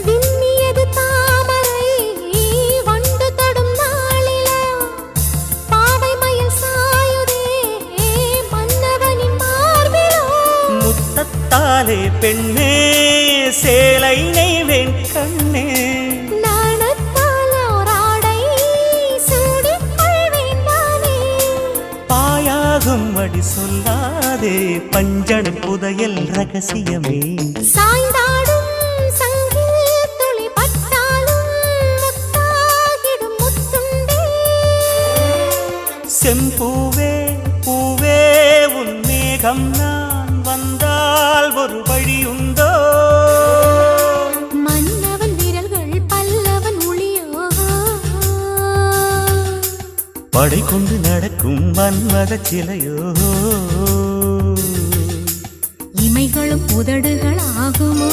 விண்ணியது தாமரை வண்டு தொடும் நாளிலா பாவை மயில் சாயுதே மன்னவனின் மார்பிலோ முத்தத்தாலே பெண்ணே சேலை நெய்வேன் கண்ணே நாணத்தால் ஓராடை சூடிக் கொள்வேன் நானே பாயாகும் அடி சொல்லாதே பஞ்சனை புதையல் ரகசியமே சாய்ந்தாடும் சங்கில் துளி பட்டாலும் முத்தாகிடும் முத்துண்டே செம்பூவே பூவே உன் மேகம் நான் வந்தால் ஒரு வழியுண்டோ மன்னவன் விரல்கள் பல்லவன் ஒளியோ படை கொண்டு நடக்கும் மன்மத சிலையோ இமைகளும் உதடுகள் ஆகுமோ